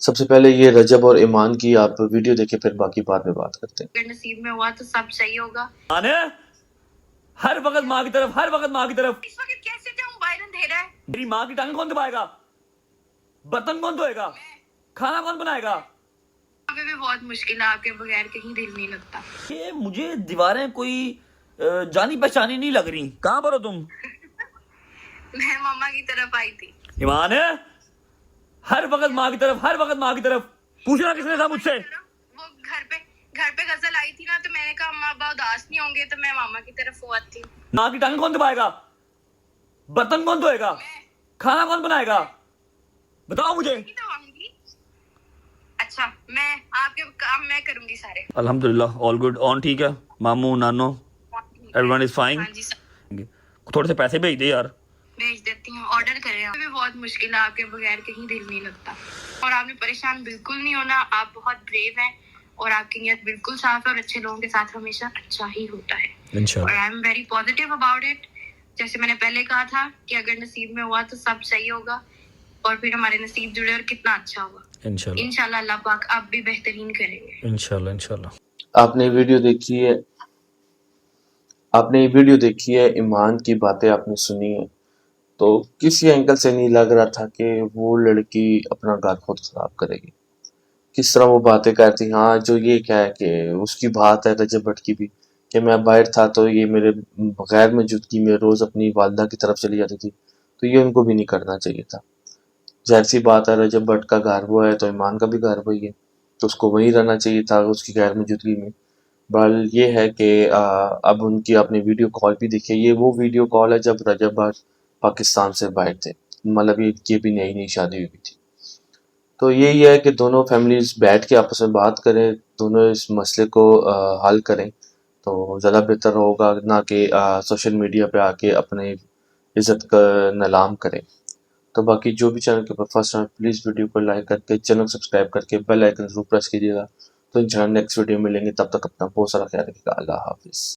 سب سے پہلے یہ رجب اور ایمان کی آپ ویڈیو دیکھیں، پھر باقی بعد میں بات کرتے ہیں۔ اگر نصیب میں ہوا تو سب صحیح ہوگا۔ ہر وقت ماں کی طرف، ہر وقت ماں کی طرف۔ اس وقت کیسے جاؤں، باہر اندھیرا ہے۔ میری ماں کی ٹانگ کون دبائے گا، برتن کون دھوئے گا، کھانا کون بنائے گا؟ ابھی بھی بہت مشکل ہے، آپ کے بغیر کہیں دل نہیں لگتا۔ یہ مجھے دیواریں کوئی جانی پہچانی نہیں لگ رہی، کہاں پر ہو تم؟ میں ماما کی طرف آئی تھی۔ ایمان ہے ہر وقت ماں کی طرف، ہر وقت ماں کی طرف۔ پوچھنا کس نے تھا مجھ سے؟ وہ گھر پہ غزل آئی تھی نا، تو میں نے کہا ماں ابا اداس نہیں ہوں گے، تو میں ماما کی طرف وہ آتی ہوں۔ ماں کی ٹانگ کون دبائے گا، برتن کون دھوئے گا، کھانا کون بنائے گا، بتاؤ مجھے۔ اچھا میں آپ کے کام میں کروں گی سارے۔ الحمدللہ آل گڈ، آن ٹھیک ہے، ماموں نانو ایوری ون از فائن۔ تھوڑے سے پیسے بھیج دے یار۔ بھیج دیتی ہوں، آرڈر کریں۔ ابھی بھی بہت مشکل ہے، آپ کے بغیر کہیں دل نہیں لگتا۔ اور آپ نے پریشان بالکل نہیں ہونا، آپ بہت بریو ہیں اور آپ کی نیت بالکل صاف ہے، اور اچھے لوگوں کے ساتھ ہمیشہ اچھا ہی ہوتا ہے انشاءاللہ۔ اور I am very positive about it. جیسے میں نے پہلے کہا تھا کہ اگر نصیب میں ہوا تو سب صحیح ہوگا، اور پھر ہمارے نصیب جڑے اور کتنا اچھا ہوگا انشاءاللہ۔ اللہ پاک آپ بھی بہترین کریں گے انشاءاللہ۔ آپ نے ویڈیو دیکھی ہے، آپ نے یہ ویڈیو دیکھی ہے، ایمان کی باتیں آپ نے سنی ہے، تو کسی اینگل سے نہیں لگ رہا تھا کہ وہ لڑکی اپنا گھر خود خراب کرے گی۔ کس طرح وہ باتیں کرتی، ہاں جو یہ کیا ہے کہ اس کی بات ہے رجب بھٹ کی بھی، کہ میں باہر تھا تو یہ میرے بغیر موجودگی میں روز اپنی والدہ کی طرف چلی جاتی تھی، تو یہ ان کو بھی نہیں کرنا چاہیے تھا۔ ظاہر سی بات ہے، رجب بھٹ کا گھر وہ ہے تو ایمان کا بھی گھر وہی ہے، تو اس کو وہی رہنا چاہیے تھا اس کی غیر موجودگی میں۔ بل یہ ہے کہ اب ان کی آپ نے ویڈیو کال بھی دیکھی ہے، یہ وہ ویڈیو کال ہے جب رجب بھٹ پاکستان سے باہر تھے، مطلب یہ بھی نئی نئی شادی ہوئی تھی۔ تو یہی ہے کہ دونوں فیملیز بیٹھ کے آپس میں بات کریں، دونوں اس مسئلے کو حل کریں تو زیادہ بہتر ہوگا، نہ کہ سوشل میڈیا پہ آ کے اپنے عزت کا نیلام کریں۔ تو باقی جو بھی چینل کے اوپر فرسٹ ٹائم، پلیز ویڈیو کو لائک کر کے چینل سبسکرائب کر کے بیل آئکن ضرور پریس کیجیے گا۔ تو انشاءاللہ نیکسٹ ویڈیو ملیں گے، تب تک اپنا بہت سارا خیال رکھیے گا۔ اللہ حافظ۔